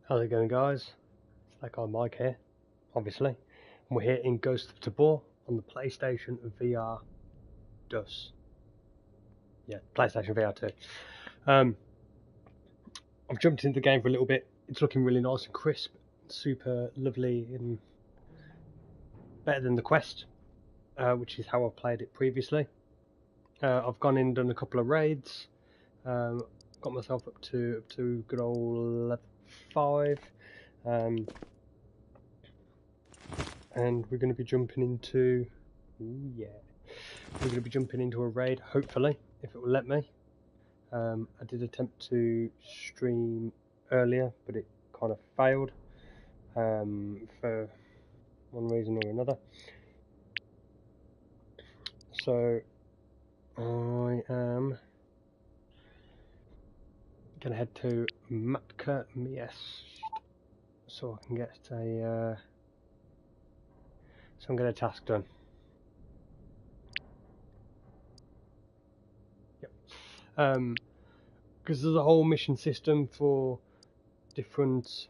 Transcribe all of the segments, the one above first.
How's it going, guys? It's that guy Mike here, obviously. And we're here in Ghost of Tabor on the PlayStation VR2. Yeah, PlayStation VR2. I've jumped into the game for a little bit. It's looking really nice and crisp, super lovely, and better than the Quest, which is how I played it previously. I've gone in and done a couple of raids. Got myself up to good old level 5. And we're going to be jumping into, we're going to be jumping into a raid, hopefully, if it will let me. I did attempt to stream earlier, but it kind of failed for one reason or another. So I am going to head to Matka Miest so I can get a task done. Yep. Because there's a whole mission system for different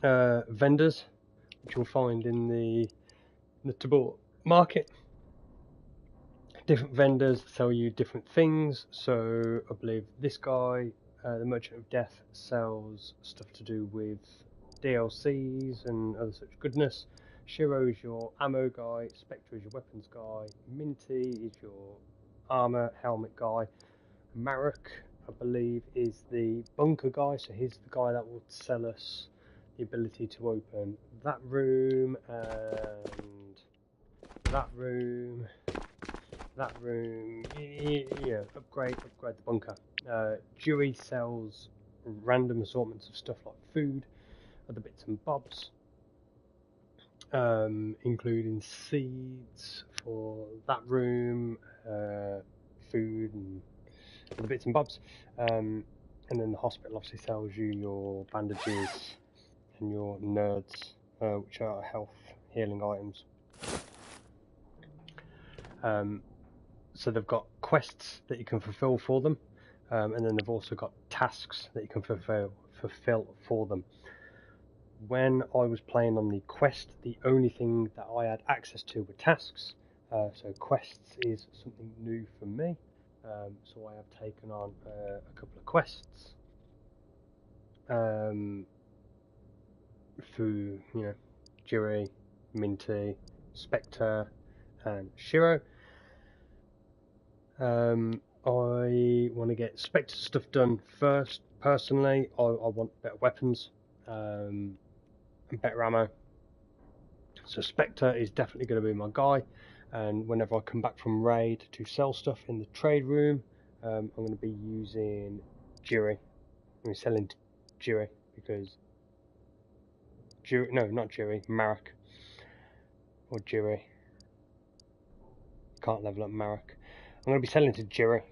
vendors, which you'll find in the Tabor market. Different vendors sell you different things. So I believe this guy, the Merchant of Death, sells stuff to do with DLCs and other such goodness. Shiro is your ammo guy, Spectre is your weapons guy, Minty is your armor helmet guy, Marek, I believe, is the bunker guy, so he's the guy that will sell us the ability to open that room and that room, yeah, upgrade the bunker. Dewey sells random assortments of stuff like food, other bits and bobs, including seeds for that room, food and other bits and bobs. And then the hospital obviously sells you your bandages and your nerds, which are health healing items. So they've got quests that you can fulfill for them, and then they've also got tasks that you can fulfill for them. When I was playing on the quest, the only thing that I had access to were tasks. So quests is something new for me. So I have taken on a couple of quests through, Jiri, Minty, Spectre, and Shiro. I want to get Spectre stuff done first. Personally, I want better weapons and better ammo. So Spectre is definitely going to be my guy. And whenever I come back from raid to sell stuff in the trade room, I'm going to be using Jiri. I'm selling Jiri because not Jiri, Marek or Jiri. Can't level up Marek. I'm going to be selling to Jiri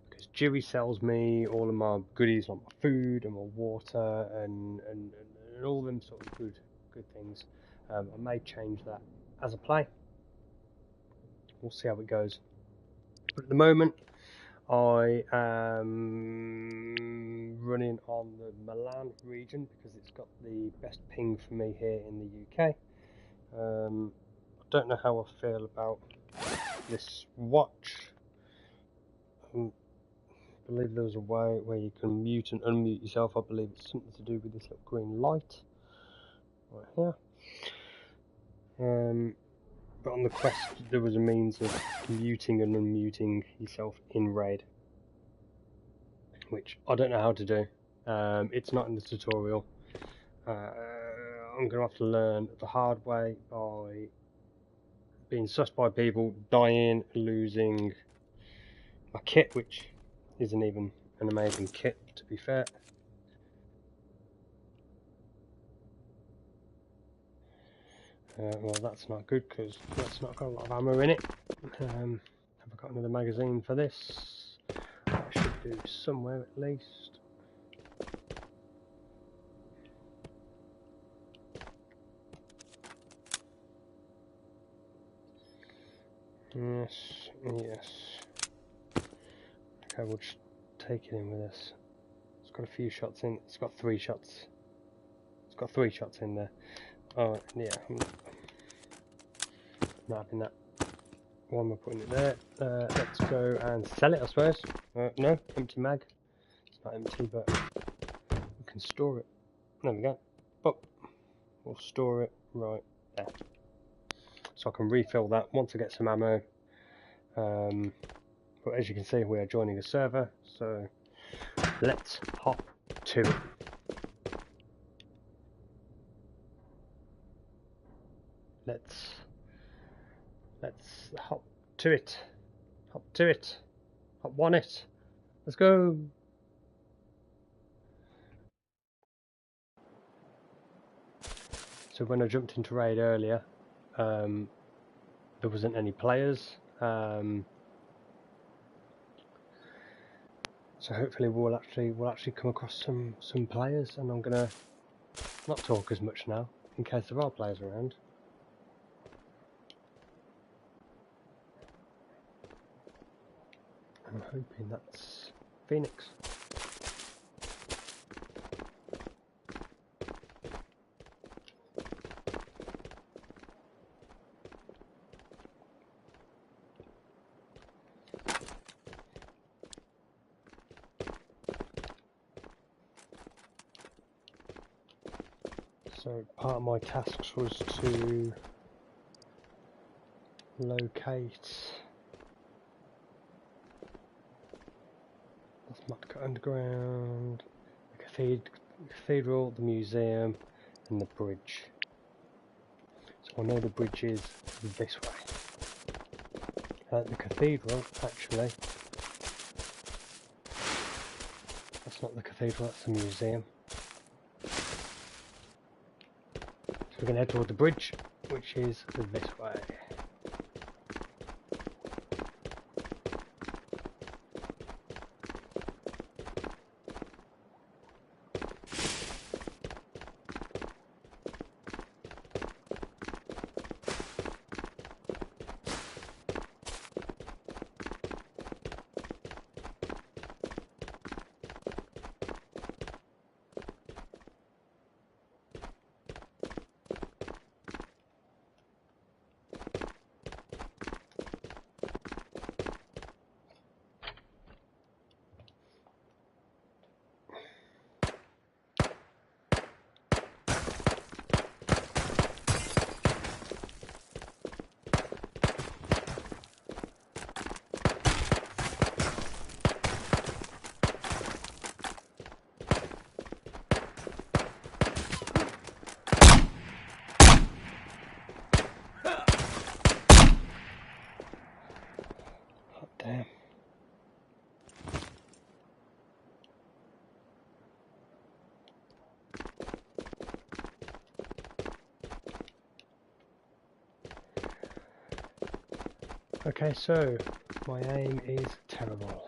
because Jiri sells me all of my goodies like my food and my water and all them sort of good things. I may change that as I play. We'll see how it goes. But at the moment, I am running on the Milan region because it's got the best ping for me here in the UK. I don't know how I feel about this watch. I believe there's a way where you can mute and unmute yourself. I believe it's something to do with this little green light right here. But on the quest, there was a means of muting and unmuting yourself in raid, which I don't know how to do. It's not in the tutorial. I'm going to have to learn the hard way by being sussed by people, dying, losing my kit, which isn't even an amazing kit, to be fair. Well, that's not good because that's not got a lot of ammo in it. Have I got another magazine for this? I should do somewhere at least. Yes. Okay, we'll just take it in with us. It's got a few shots in. It's got 3 shots. It's got 3 shots in there. Oh yeah, I'm not having that. Why am I putting it there? Let's go and sell it, I suppose. No, empty mag. It's not empty, but we can store it. There we go. Oh, we'll store it right there. So I can refill that once I get some ammo. But as you can see, we are joining a server, so let's hop to it. Let's hop to it. Hop to it. Hop on it. Let's go. So when I jumped into raid earlier, there wasn't any players. So hopefully we'll actually come across some players, and I'm gonna not talk as much now in case there are players around. I'm hoping that's Phoenix. So part of my tasks was to locate Matka Underground, the cathedral, the museum, and the bridge. So I know the bridge is this way. The cathedral, actually, that's not the cathedral, that's the museum. So we're going to head toward the bridge, which is this way. Damn. Okay, so my aim is terrible.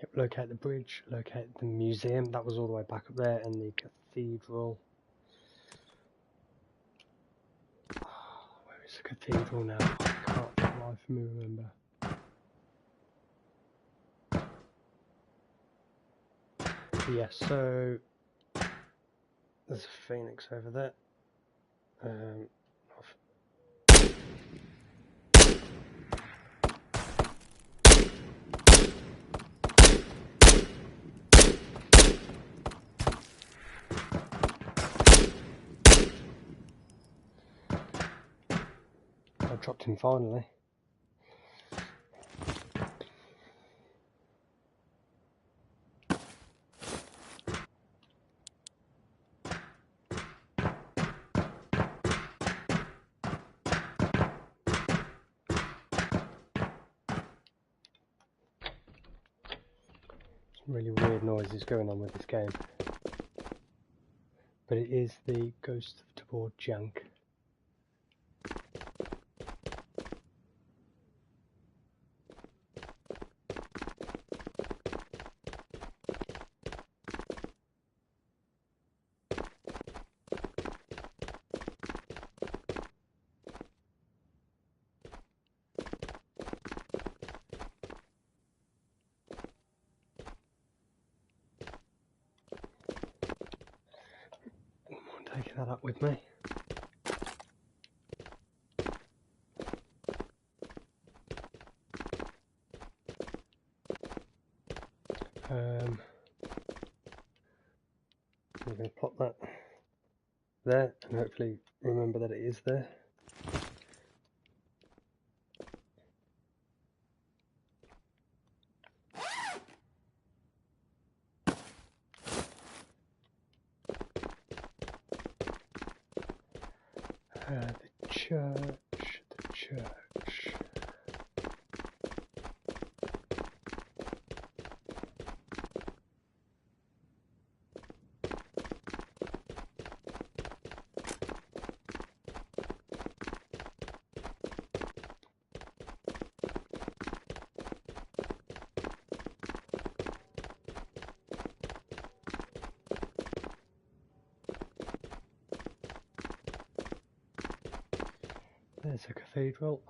Yep, locate the bridge, locate the museum, that was all the way back up there, and the cathedral. Oh, where is the cathedral now? I can't for the life of me remember. Yes, so there's a phoenix over there. I dropped him finally. Really weird noises going on with this game. But it is the Ghost of Tabor junk. I'm taking that up with me. I'm going to plot that there and hopefully remember that it is there. The church. There's a cathedral.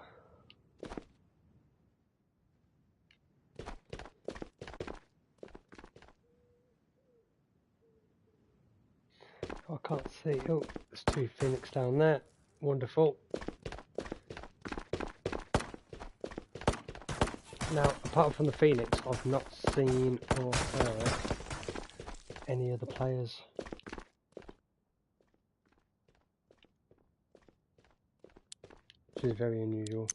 Oh, I can't see. Oh, there's two phoenix down there. Wonderful. Now, apart from the phoenix, I've not seen or heard any other players. Which is very unusual.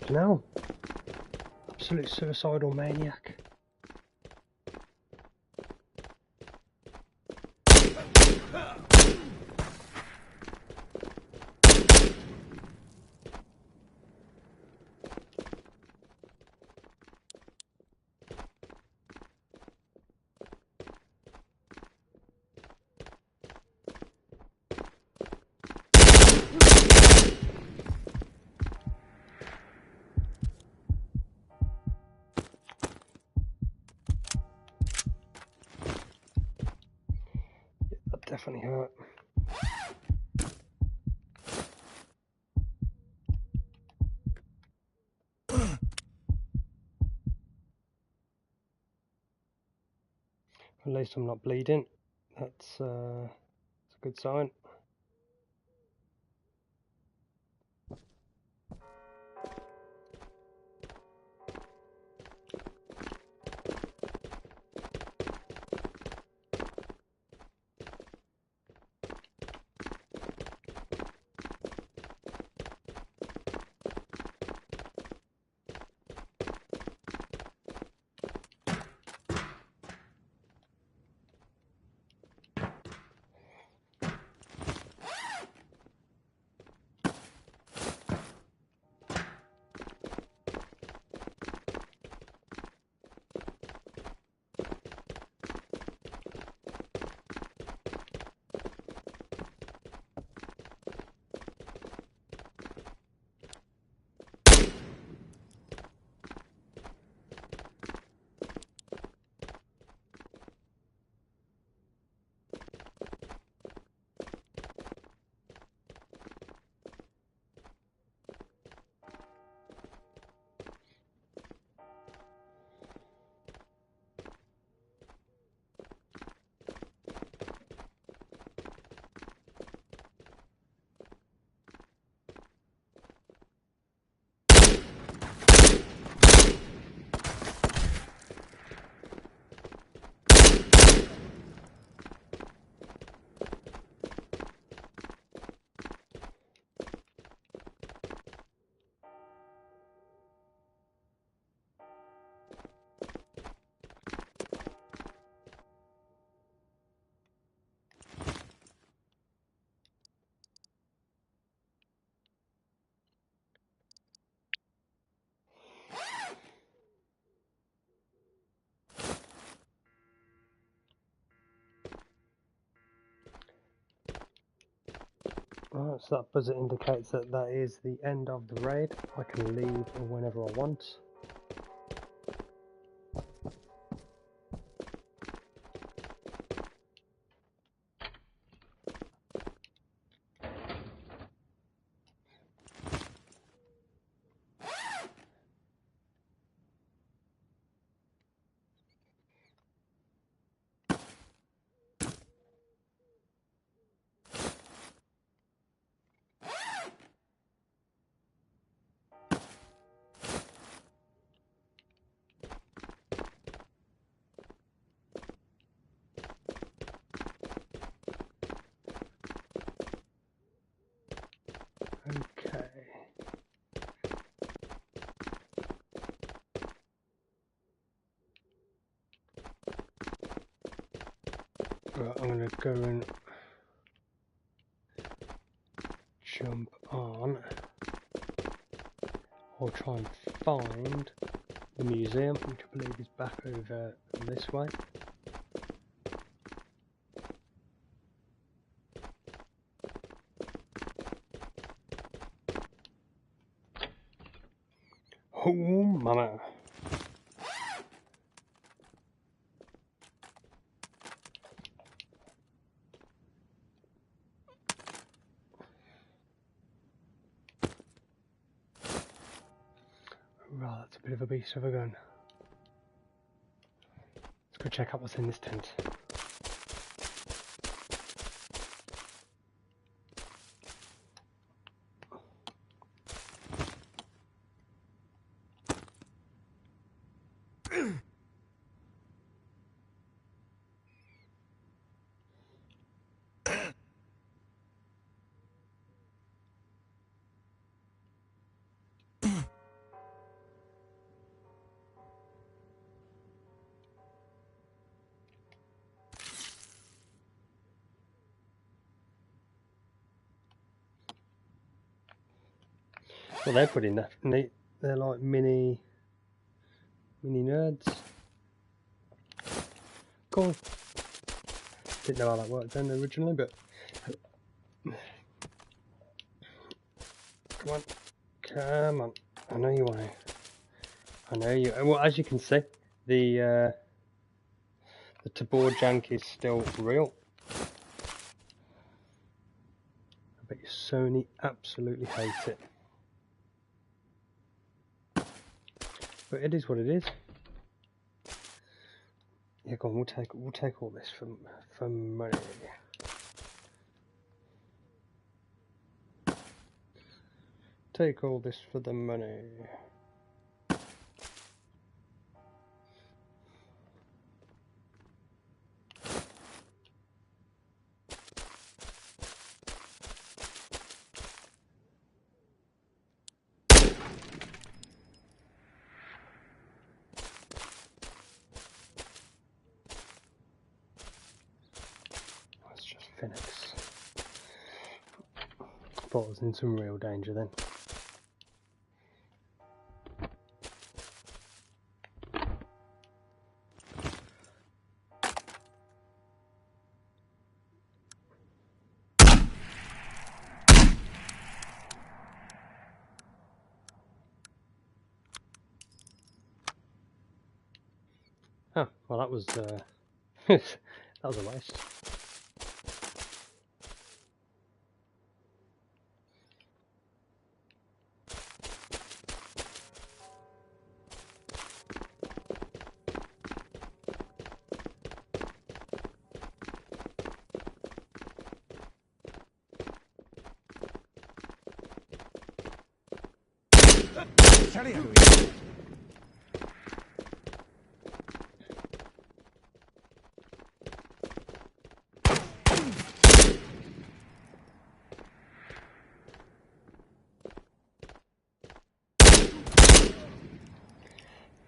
No. Absolute suicidal maniac. That definitely hurt. At least I'm not bleeding. That's a good sign. So that buzzer indicates that that is the end of the raid. I can leave whenever I want. Okay. Right, I'm going to go and jump on. I'll try and find the museum, which I believe is back over this way. Oh, mama. Right, that's a bit of a beast of a gun. Let's go check out what's in this tent. Well, they're pretty neat. They're like mini nerds. Cool. Didn't know how that worked then originally, but come on. I know you want to. I know you. Well, as you can see, the Tabor jank is still real. I bet you Sony absolutely hate it. But it is what it is. Yeah, go on. We'll take all this for money. Take all this for the money. That's just Phoenix. Thought I was in some real danger then. Oh, well that was that was a waste.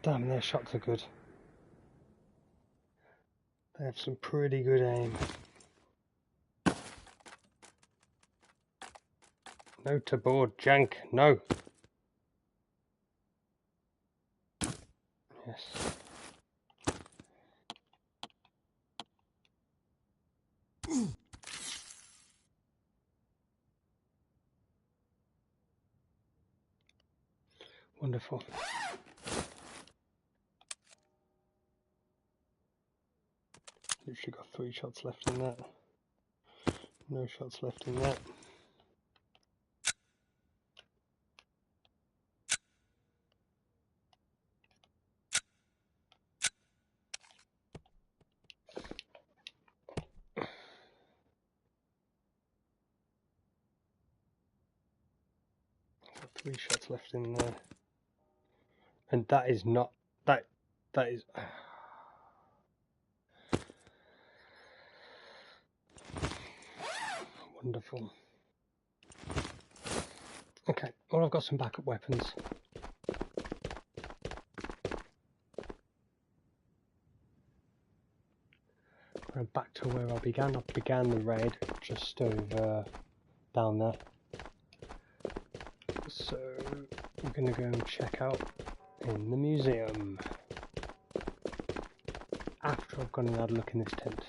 Damn, their shots are good. They have some pretty good aim. No Tabor jank, no. Yes. Wonderful. Literally got 3 shots left in that. No shots left in that. Got 3 shots left in there. And that is not that is wonderful. Okay, well, I've got some backup weapons. I'm back to where I began. I began the raid just over down there. So we're going to go and check out in the museum after I've gone and had a look in this tent.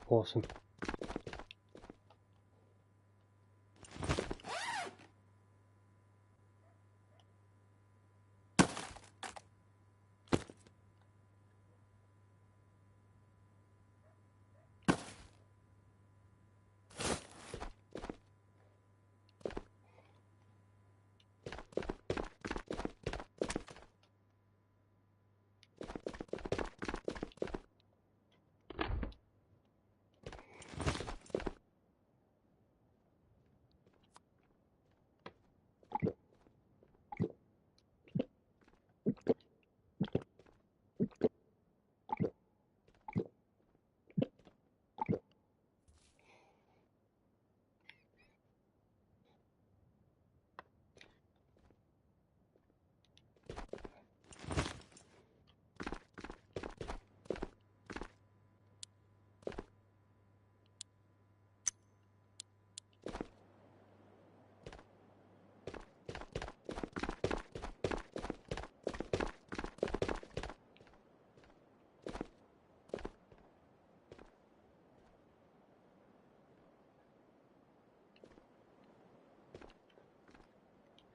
Awesome.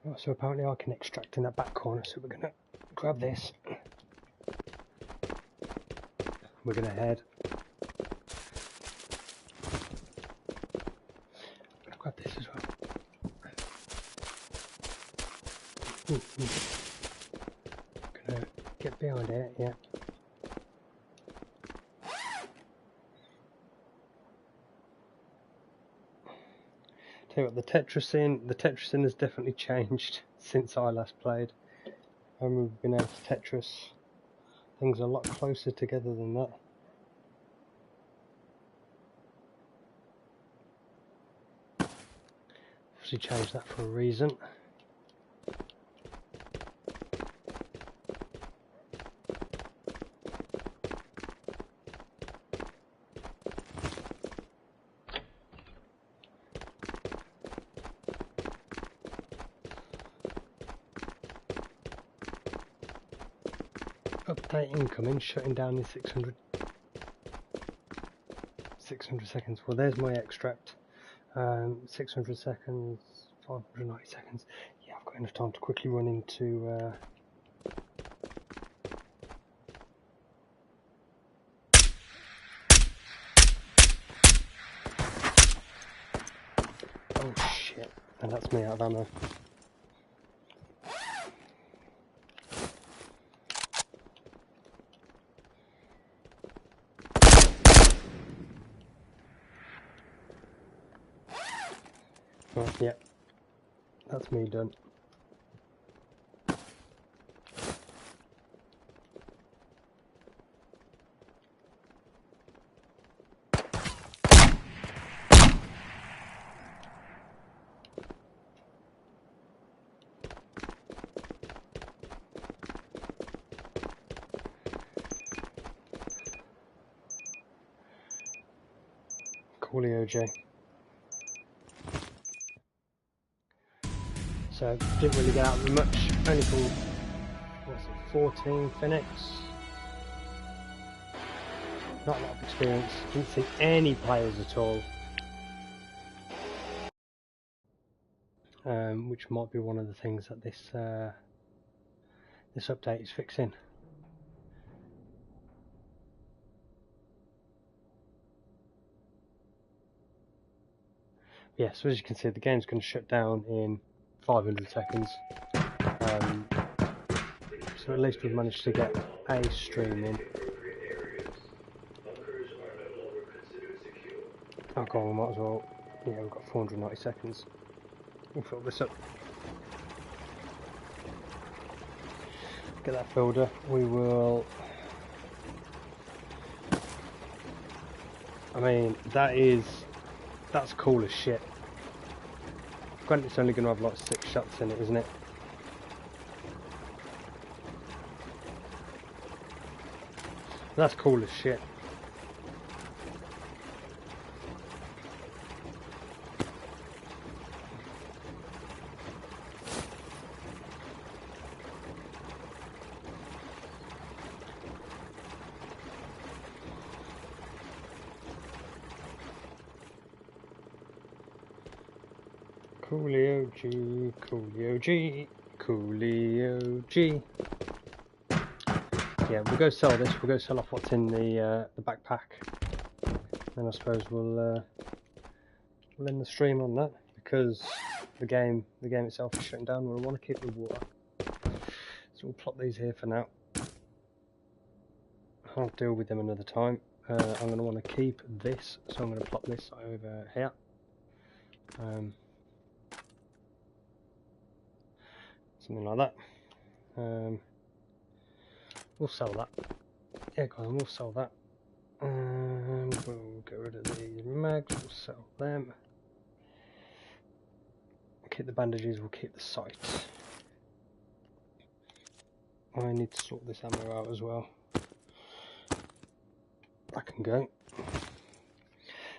Right, so apparently I can extract in that back corner, so we're going to grab this. We're going to head. I'm going to grab this as well. Going to get behind it, yeah. Tell you what, the Tetrasing has definitely changed since I last played. We've been able to Tetris things a lot closer together than that. Obviously changed that for a reason. Update incoming, shutting down in 600 seconds. Well, there's my extract. 600 seconds, 590 seconds. Yeah, I've got enough time to quickly run into oh shit, and that's me out of ammo. Right, yeah, that's me done. Coolio, Jay. So didn't really get out of it much. Only for, what's it, 14 Phoenix. Not a lot of experience. Didn't see any players at all. Which might be one of the things that this this update is fixing. Yeah, so as you can see, the game's going to shut down in 500 seconds. So at least we've managed to get a stream in. Oh, go on, we might as well. Yeah, we've got 490 seconds. We'll fill this up. Get that filled up. We will. I mean, that's cool as shit. Granted, it's only going to have like 6 shots in it, isn't it? That's cool as shit. Coolio G, Coolio G, Coolio G. Yeah, we'll go sell this. We'll go sell off what's in the backpack. And I suppose we'll end the stream on that, because the game itself is shutting down. We'll want to keep the water, so we'll plop these here for now. I'll deal with them another time. I'm going to want to keep this, so I'm going to plop this over here. Something like that. We'll sell that. Yeah, go on, we'll sell that. And we'll get rid of these mags, we'll sell them. Keep the bandages, we'll keep the sight. I need to sort this ammo out as well. I can go.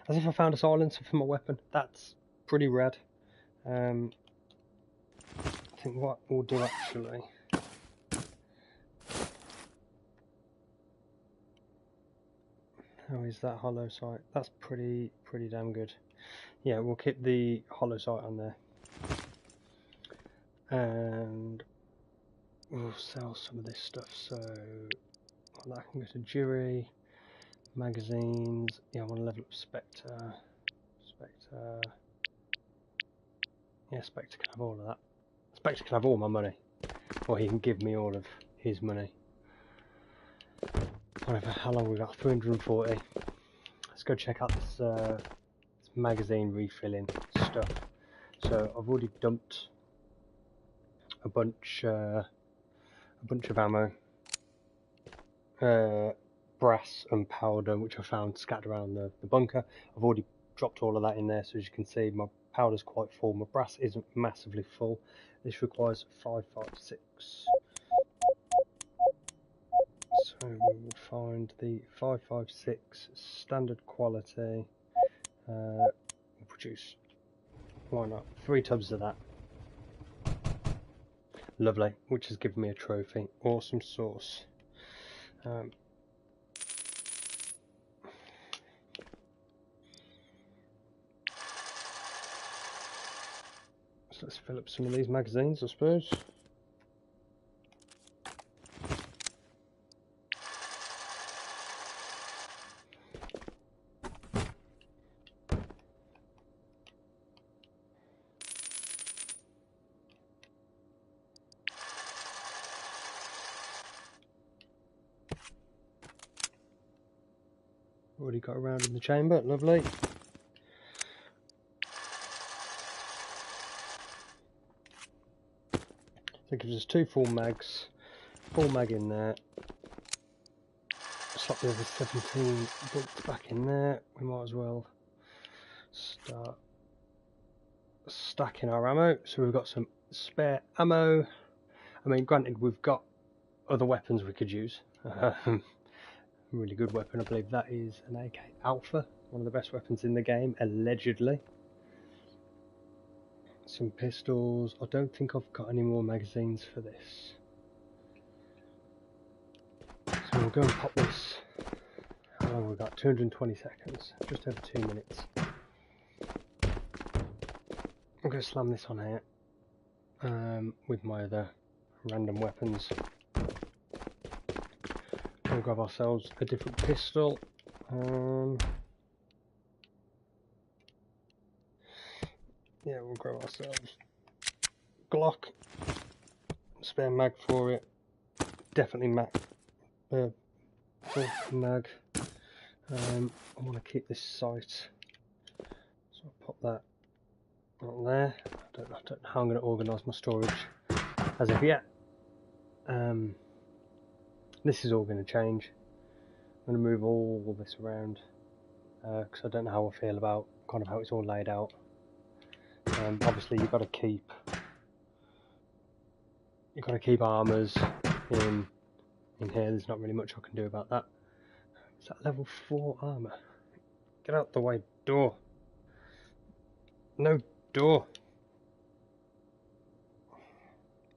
As if I found a silencer for my weapon. That's pretty rad. I think what we'll do actually. How is that hollow sight? That's pretty damn good. Yeah, we'll keep the hollow sight on there. And we'll sell some of this stuff, so that can go to jury, magazines. Yeah, I want to level up Spectre. Yeah, Spectre can have all of that. Spectre can have all my money, or he can give me all of his money. Whatever, how long we got? 340. Let's go check out this magazine refilling stuff. So I've already dumped a bunch of ammo, brass and powder, which I found scattered around the bunker. I've already dropped all of that in there, so as you can see, my powder's quite full. My brass isn't massively full. This requires 556. So we will find the 556 standard quality. We'll produce, why not, 3 tubs of that. Lovely, which has given me a trophy. Awesome sauce. So let's fill up some of these magazines, I suppose. Already got around in the chamber, lovely. So it gives us 2 full mags, full mag in there. Slot the other 17 bullets back in there. We might as well start stacking our ammo. So we've got some spare ammo. I mean, granted, we've got other weapons we could use. Really good weapon, I believe that is an AK Alpha, one of the best weapons in the game, allegedly. some pistols. I don't think I've got any more magazines for this. So we'll go and pop this. How long have we got? 220 seconds. Just over 2 minutes. I'm going to slam this on here with my other random weapons. We'll grab ourselves a different pistol. Yeah, we'll grab ourselves Glock. Spare mag for it. Definitely full mag. I want to keep this sight, so I'll pop that on there. I don't know how I'm going to organise my storage as of yet. This is all going to change. I'm going to move all this around because I don't know how I feel about kind of how it's all laid out. Obviously you've got to keep armours in here. There's not really much I can do about that. Is that level 4 armour? Get out the way, door. No door.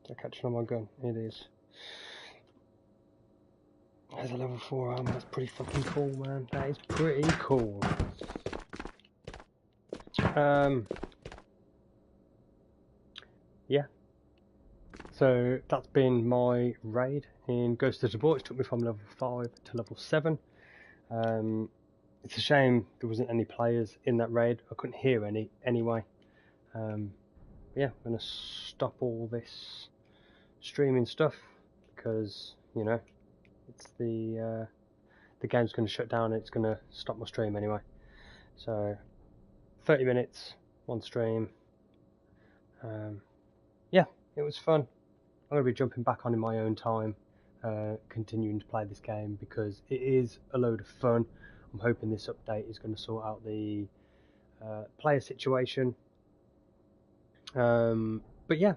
Is that catching on my gun? It is. There's a level 4 armour. That's pretty fucking cool, man. That is pretty cool. Yeah. So that's been my raid in Ghost of Tabor. It took me from level 5 to level 7. It's a shame there wasn't any players in that raid. I couldn't hear any anyway. Yeah, I'm going to stop all this streaming stuff because, you know, it's the game's going to shut down and it's going to stop my stream anyway. So 30 minutes, one stream. Yeah, it was fun. I'm going to be jumping back on in my own time, continuing to play this game because it is a load of fun. I'm hoping this update is going to sort out the player situation. But yeah,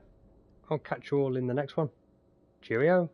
I'll catch you all in the next one. Cheerio.